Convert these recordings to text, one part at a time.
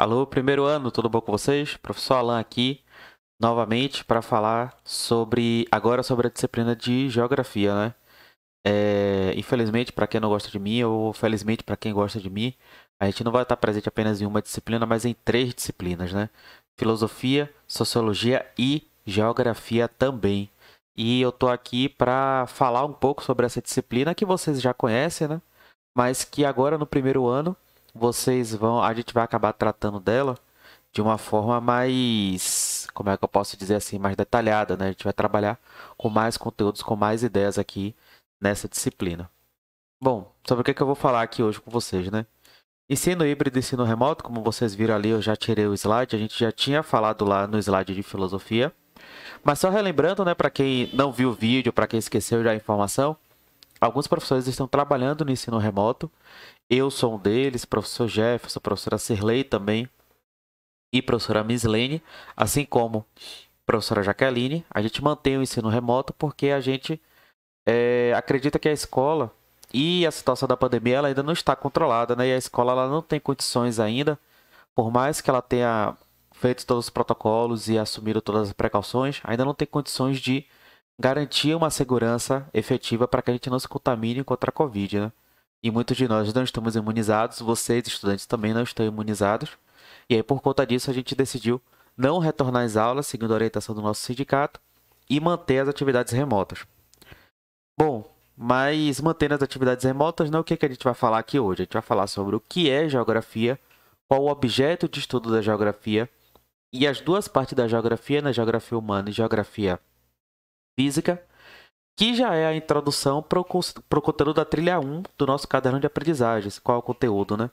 Alô, primeiro ano, tudo bom com vocês? Professor Alan aqui, novamente, para falar agora sobre a disciplina de Geografia, né? Infelizmente, para quem não gosta de mim, ou felizmente para quem gosta de mim, a gente não vai estar presente apenas em uma disciplina, mas em três disciplinas, né? Filosofia, Sociologia e Geografia também. E eu tô aqui para falar um pouco sobre essa disciplina que vocês já conhecem, né? Mas que agora no primeiro ano a gente vai acabar tratando dela de uma forma mais, como é que eu posso dizer assim, mais detalhada, né? A gente vai trabalhar com mais conteúdos, com mais ideias aqui nessa disciplina. Bom, sobre o que eu vou falar aqui hoje com vocês, né? Ensino híbrido e ensino remoto, como vocês viram ali, eu já tirei o slide, a gente já tinha falado lá no slide de filosofia. Mas só relembrando, né, para quem não viu o vídeo, para quem esqueceu já a informação, alguns professores estão trabalhando no ensino remoto. Eu sou um deles, professor Jefferson, professora Cirlei também e professora Mislene, assim como professora Jaqueline. A gente mantém o ensino remoto porque a gente acredita que a escola e a situação da pandemia ela ainda não está controlada, né? E a escola ela não tem condições ainda, por mais que ela tenha feito todos os protocolos e assumido todas as precauções, ainda não tem condições de garantir uma segurança efetiva para que a gente não se contamine contra a Covid, né? E muitos de nós não estamos imunizados, vocês, estudantes, também não estão imunizados. E aí, por conta disso, a gente decidiu não retornar às aulas, seguindo a orientação do nosso sindicato, e manter as atividades remotas. Bom, mas mantendo as atividades remotas, né, o que a gente vai falar aqui hoje? A gente vai falar sobre o que é geografia, qual o objeto de estudo da geografia, e as duas partes da geografia, né, geografia humana e geografia física, que já é a introdução para o conteúdo da trilha 1 do nosso caderno de aprendizagens. Qual é o conteúdo, né?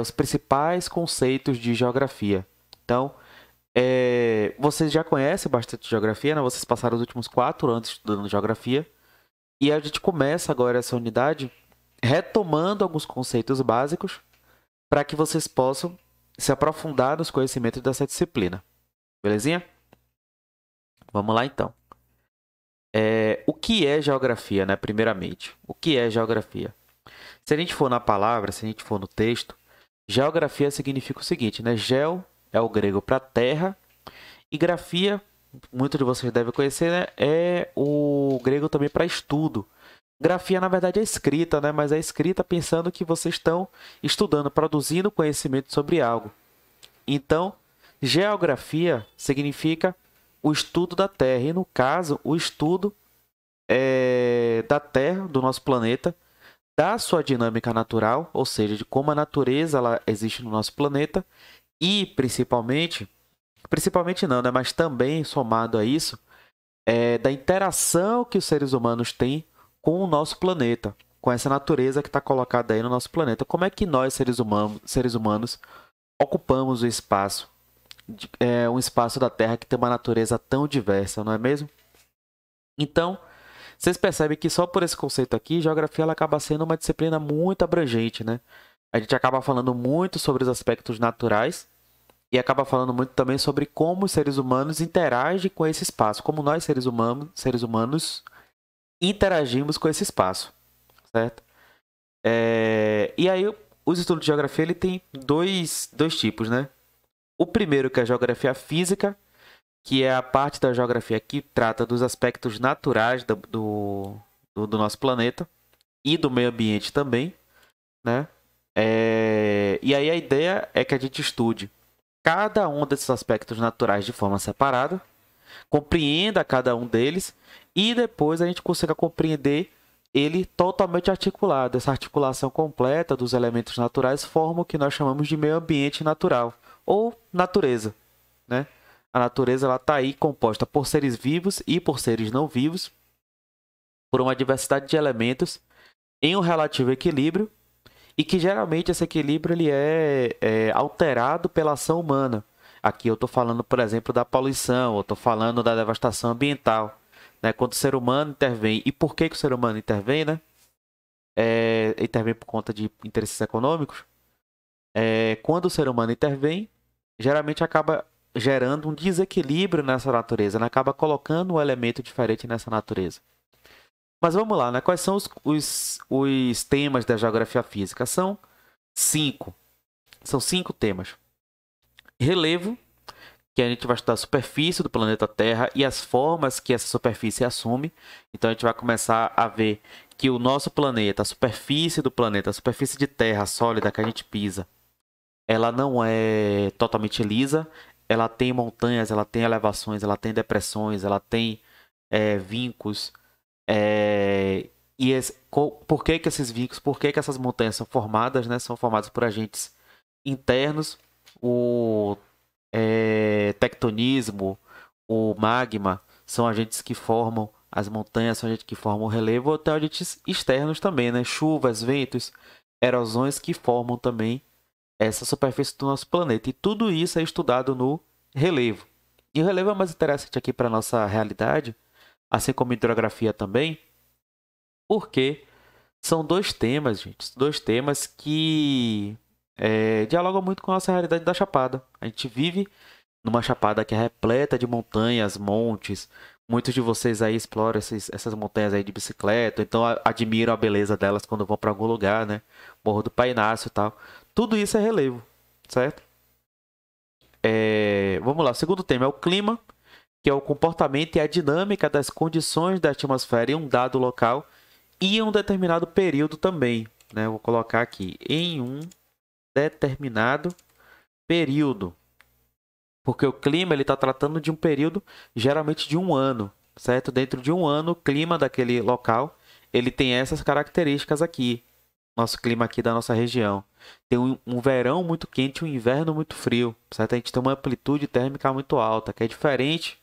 Os principais conceitos de geografia. Então, vocês já conhecem bastante geografia, né? Vocês passaram os últimos 4 anos estudando geografia. E a gente começa agora essa unidade retomando alguns conceitos básicos para que vocês possam se aprofundar nos conhecimentos dessa disciplina. Belezinha? Vamos lá, então. O que é geografia, né? Primeiramente, o que é geografia? Se a gente for na palavra, se a gente for no texto, geografia significa o seguinte, né? Geo é o grego para terra e grafia, muitos de vocês devem conhecer, né? É o grego também para estudo. Grafia, na verdade, é escrita, né? Mas é escrita pensando que vocês estão estudando, produzindo conhecimento sobre algo. Então, geografia significa o estudo da Terra. E, no caso, o estudo da Terra, do nosso planeta, da sua dinâmica natural, ou seja, de como a natureza ela existe no nosso planeta e principalmente não, né, mas também somado a isso, da interação que os seres humanos têm com o nosso planeta, com essa natureza que está colocada aí no nosso planeta. Como é que nós, seres humanos ocupamos o espaço, um espaço da Terra que tem uma natureza tão diversa, não é mesmo? Então, vocês percebem que só por esse conceito aqui, geografia ela acaba sendo uma disciplina muito abrangente, né? A gente acaba falando muito sobre os aspectos naturais e acaba falando muito também sobre como os seres humanos interagem com esse espaço, como nós, seres humanos interagimos com esse espaço, certo? E aí, os estudos de geografia ele tem dois tipos, né? O primeiro, que é a geografia física, que é a parte da geografia que trata dos aspectos naturais do nosso planeta e do meio ambiente também, né? E aí a ideia é que a gente estude cada um desses aspectos naturais de forma separada, compreenda cada um deles e depois a gente consiga compreender ele totalmente articulado. Essa articulação completa dos elementos naturais forma o que nós chamamos de meio ambiente natural ou natureza, né? A natureza ela está aí composta por seres vivos e por seres não vivos, por uma diversidade de elementos em um relativo equilíbrio e que geralmente esse equilíbrio ele é alterado pela ação humana. Aqui eu estou falando, por exemplo, da poluição, eu estou falando da devastação ambiental, né? Quando o ser humano intervém. E por que o ser humano intervém, né? Intervém por conta de interesses econômicos. Quando o ser humano intervém, geralmente acaba gerando um desequilíbrio nessa natureza, né? Acaba colocando um elemento diferente nessa natureza. Mas vamos lá, né? Quais são os temas da geografia física? São 5. São 5 temas. Relevo, que a gente vai estudar a superfície do planeta Terra e as formas que essa superfície assume. Então a gente vai começar a ver que o nosso planeta, a superfície do planeta, a superfície de terra sólida que a gente pisa, ela não é totalmente lisa. Ela tem montanhas, ela tem elevações, ela tem depressões, ela tem vincos. Por que esses vincos, por que essas montanhas são formadas, né? São formadas por agentes internos. O tectonismo, o magma, são agentes que formam as montanhas, são agentes que formam o relevo, ou até agentes externos também, né? Chuvas, ventos, erosões que formam também essa superfície do nosso planeta. E tudo isso é estudado no relevo. E o relevo é mais interessante aqui para a nossa realidade, assim como a hidrografia também, porque são dois temas, gente, dois temas que dialogam muito com a nossa realidade da Chapada. A gente vive numa chapada que é repleta de montanhas, montes. Muitos de vocês aí exploram essas montanhas aí de bicicleta, então admiram a beleza delas quando vão para algum lugar, né? Morro do Painácio e tal. Tudo isso é relevo, certo? Vamos lá, o segundo tema é o clima, que é o comportamento e a dinâmica das condições da atmosfera em um dado local e em um determinado período também, né? Vou colocar aqui, em um determinado período. Porque o clima ele está tratando de um período, geralmente de um ano, certo? Dentro de um ano, o clima daquele local, ele tem essas características aqui. Nosso clima aqui da nossa região. Tem um verão muito quente e um inverno muito frio, certo? A gente tem uma amplitude térmica muito alta, que é diferente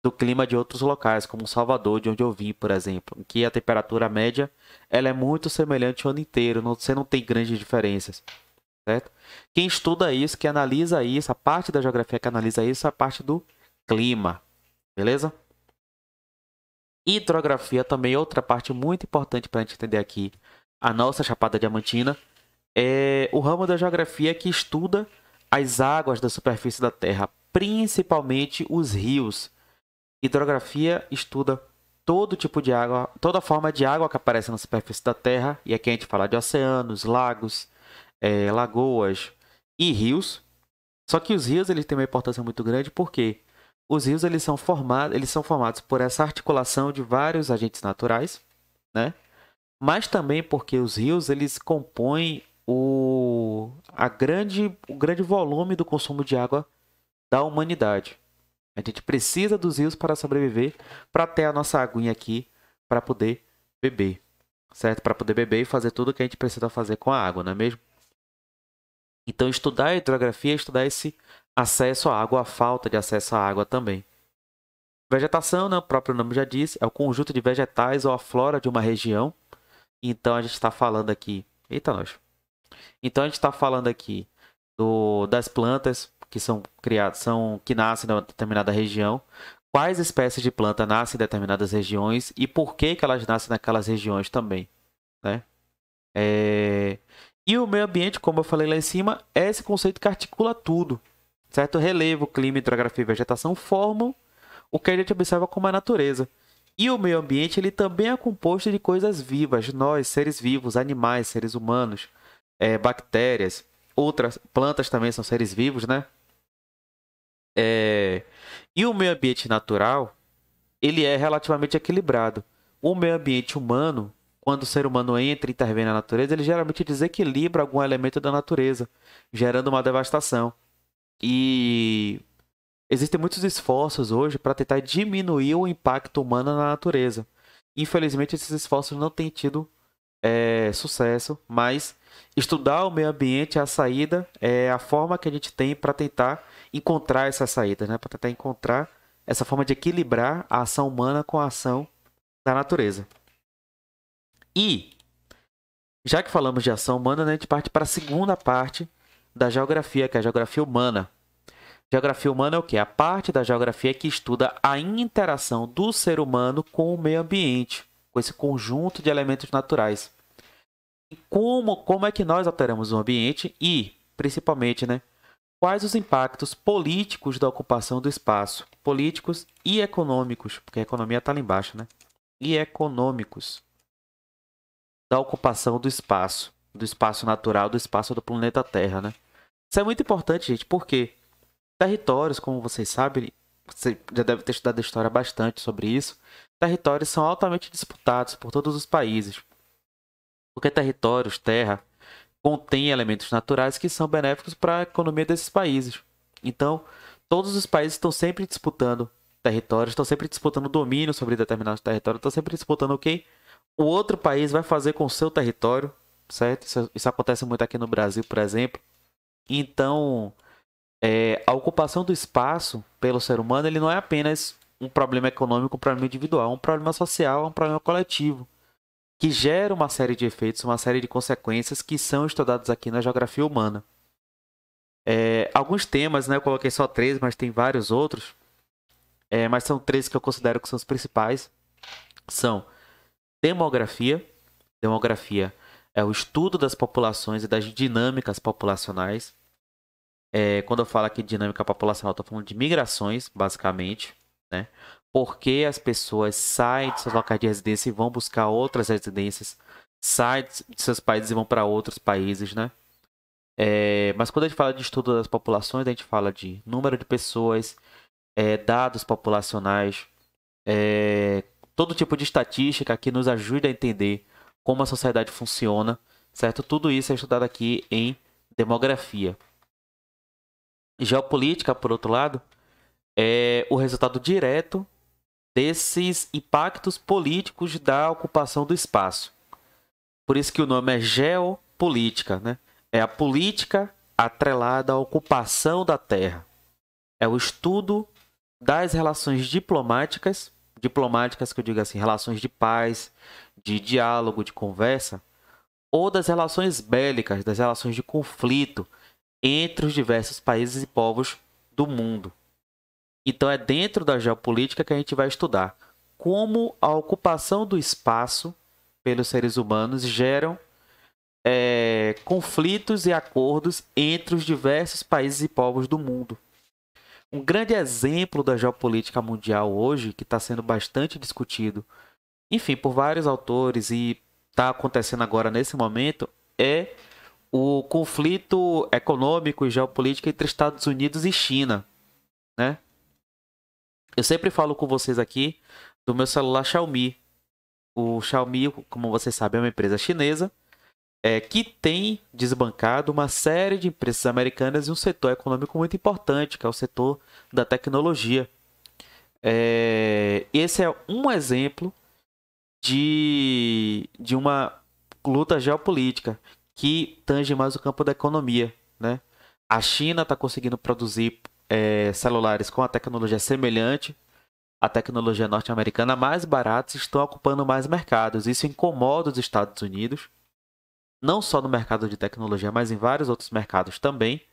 do clima de outros locais, como Salvador, de onde eu vim, por exemplo, em que a temperatura média ela é muito semelhante o ano inteiro, você não tem grandes diferenças. Certo? Quem estuda isso, que analisa isso, a parte da geografia que analisa isso, é a parte do clima, beleza? Hidrografia também, outra parte muito importante para a gente entender aqui a nossa Chapada Diamantina, é o ramo da geografia que estuda as águas da superfície da Terra, principalmente os rios. Hidrografia estuda todo tipo de água, toda forma de água que aparece na superfície da Terra, e aqui a gente fala de oceanos, lagos, lagoas e rios. Só que os rios eles têm uma importância muito grande porque os rios eles são formados por essa articulação de vários agentes naturais, né? Mas também porque os rios eles compõem o grande volume do consumo de água da humanidade. A gente precisa dos rios para sobreviver, para ter a nossa aguinha aqui para poder beber, certo? Para poder beber e fazer tudo o que a gente precisa fazer com a água, não é mesmo? Então, estudar a hidrografia é estudar esse acesso à água, a falta de acesso à água também. Vegetação, né, o próprio nome já disse, é o conjunto de vegetais ou a flora de uma região. Então, a gente está falando aqui... Eita, nós! Então, a gente está falando aqui das plantas que são criadas, que nascem em determinada região. Quais espécies de planta nascem em determinadas regiões e por que elas nascem naquelas regiões também, né? E o meio ambiente, como eu falei lá em cima, é esse conceito que articula tudo, certo? Relevo, clima, hidrografia e vegetação formam o que a gente observa como a natureza. E o meio ambiente ele também é composto de coisas vivas, nós, seres vivos, animais, seres humanos, bactérias, outras plantas também são seres vivos, né? E o meio ambiente natural, ele é relativamente equilibrado. O meio ambiente humano, quando o ser humano entra e intervém na natureza, ele geralmente desequilibra algum elemento da natureza, gerando uma devastação. E existem muitos esforços hoje para tentar diminuir o impacto humano na natureza. Infelizmente, esses esforços não têm tido sucesso, mas estudar o meio ambiente, a saída, é a forma que a gente tem para tentar encontrar essas saídas, né? Para tentar encontrar essa forma de equilibrar a ação humana com a ação da natureza. E, já que falamos de ação humana, né, a gente parte para a segunda parte da geografia, que é a geografia humana. Geografia humana é o quê? A parte da geografia que estuda a interação do ser humano com o meio ambiente, com esse conjunto de elementos naturais. E como é que nós alteramos o ambiente e, principalmente, né, quais os impactos políticos da ocupação do espaço, políticos e econômicos, porque a economia está lá embaixo, né? E econômicos da ocupação do espaço natural, do espaço do planeta Terra, né? Isso é muito importante, gente, por quê? Territórios, como vocês sabem, você já deve ter estudado história bastante sobre isso. Territórios são altamente disputados por todos os países, porque territórios, terra, contém elementos naturais que são benéficos para a economia desses países. Então, todos os países estão sempre disputando territórios, estão sempre disputando domínio sobre determinados territórios, estão sempre disputando o que o outro país vai fazer com o seu território, certo? Isso acontece muito aqui no Brasil, por exemplo. Então, a ocupação do espaço pelo ser humano, ele não é apenas um problema econômico, um problema individual, é um problema social, é um problema coletivo, que gera uma série de efeitos, uma série de consequências que são estudados aqui na geografia humana. Alguns temas, né, eu coloquei só 3, mas tem vários outros, mas são 3 que eu considero que são os principais. São demografia. Demografia é o estudo das populações e das dinâmicas populacionais. Quando eu falo aqui de dinâmica populacional, eu estou falando de migrações, basicamente, né? Porque as pessoas saem de seus locais de residência e vão buscar outras residências, saem de seus países e vão para outros países, né? Mas quando a gente fala de estudo das populações, a gente fala de número de pessoas, dados populacionais, todo tipo de estatística que nos ajude a entender como a sociedade funciona, certo? Tudo isso é estudado aqui em demografia. Geopolítica, por outro lado, é o resultado direto desses impactos políticos da ocupação do espaço. Por isso que o nome é geopolítica, né? É a política atrelada à ocupação da terra. É o estudo das relações diplomáticas que eu digo assim, relações de paz, de diálogo, de conversa, ou das relações bélicas, das relações de conflito entre os diversos países e povos do mundo. Então é dentro da geopolítica que a gente vai estudar como a ocupação do espaço pelos seres humanos geram conflitos e acordos entre os diversos países e povos do mundo. Um grande exemplo da geopolítica mundial hoje, que está sendo bastante discutido, enfim, por vários autores e está acontecendo agora nesse momento, é o conflito econômico e geopolítico entre Estados Unidos e China, né? Eu sempre falo com vocês aqui do meu celular Xiaomi. O Xiaomi, como vocês sabem, é uma empresa chinesa que tem desbancado uma série de empresas americanas em um setor econômico muito importante, que é o setor da tecnologia. Esse é um exemplo de uma luta geopolítica que tange mais o campo da economia, né? A China está conseguindo produzir celulares com a tecnologia semelhante à tecnologia norte-americana, mais baratos, estão ocupando mais mercados. Isso incomoda os Estados Unidos, não só no mercado de tecnologia, mas em vários outros mercados também,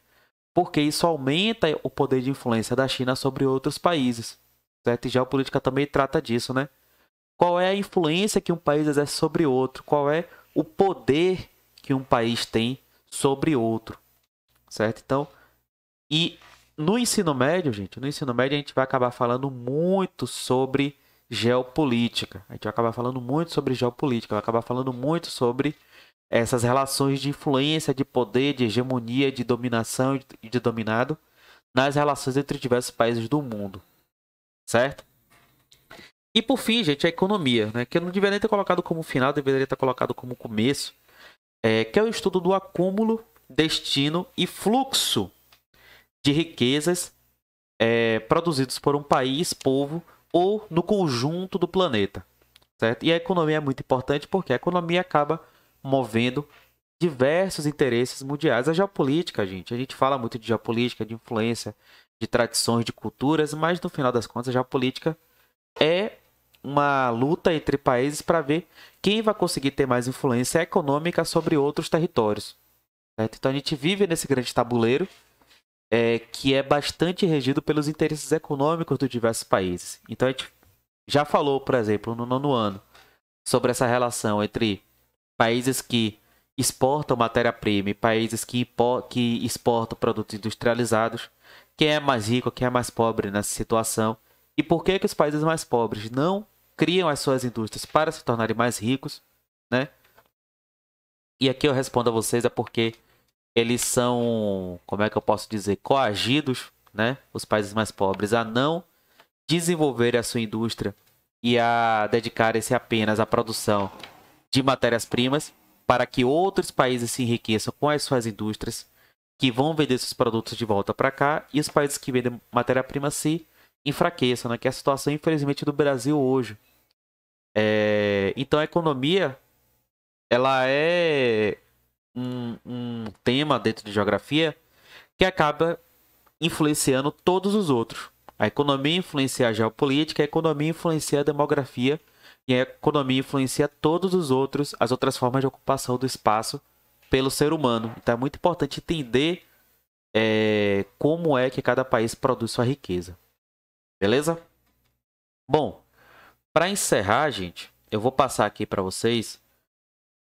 porque isso aumenta o poder de influência da China sobre outros países. Certo? E geopolítica também trata disso, né? Qual é a influência que um país exerce sobre outro? Qual é o poder que um país tem sobre outro? Certo? Então, e no ensino médio, gente, no ensino médio a gente vai acabar falando muito sobre geopolítica. A gente vai acabar falando muito sobre geopolítica, vai acabar falando muito sobre essas relações de influência, de poder, de hegemonia, de dominação e de dominado nas relações entre diversos países do mundo, certo? E por fim, gente, a economia, né? Que eu não deveria nem ter colocado como final, deveria ter colocado como começo, que é o estudo do acúmulo, destino e fluxo de riquezas produzidos por um país, povo ou no conjunto do planeta, certo? E a economia é muito importante porque a economia acaba movendo diversos interesses mundiais. A geopolítica, gente, a gente fala muito de geopolítica, de influência, de tradições, de culturas, mas no final das contas a geopolítica é uma luta entre países para ver quem vai conseguir ter mais influência econômica sobre outros territórios. Certo? Então a gente vive nesse grande tabuleiro que é bastante regido pelos interesses econômicos dos diversos países. Então a gente já falou, por exemplo, no nono ano, sobre essa relação entre países que exportam matéria-prima e países que exportam produtos industrializados. Quem é mais rico, quem é mais pobre nessa situação? E por que os países mais pobres não criam as suas indústrias para se tornarem mais ricos, né? E aqui eu respondo a vocês, é porque eles são, como é que eu posso dizer, coagidos né, os países mais pobres, a não desenvolver a sua indústria e a dedicarem-se apenas à produção de matérias-primas para que outros países se enriqueçam com as suas indústrias, que vão vender seus produtos de volta para cá, e os países que vendem matéria-prima se enfraqueçam, né? Que é a situação, infelizmente, do Brasil hoje. Então, a economia, ela é um tema dentro de geografia que acaba influenciando todos os outros. A economia influencia a geopolítica, a economia influencia a demografia e a economia influencia todos os outros, as outras formas de ocupação do espaço pelo ser humano. Então é muito importante entender como é que cada país produz sua riqueza. Beleza? Bom, para encerrar, gente, eu vou passar aqui para vocês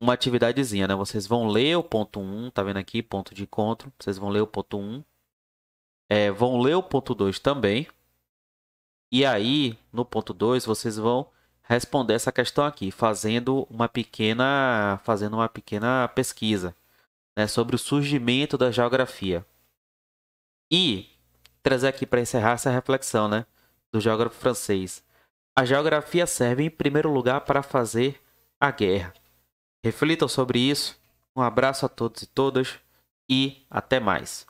uma atividadezinha, né? Vocês vão ler o ponto 1, tá vendo aqui? Ponto de encontro. Vocês vão ler o ponto 1. Vão ler o ponto 2 também. E aí, no ponto 2, vocês vão responder essa questão aqui, fazendo uma pequena pesquisa, né, sobre o surgimento da geografia. E trazer aqui para encerrar essa reflexão, né, do geógrafo francês. A geografia serve, em primeiro lugar, para fazer a guerra. Reflitam sobre isso. Um abraço a todos e todas e até mais.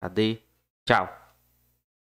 Cadê? Tchau.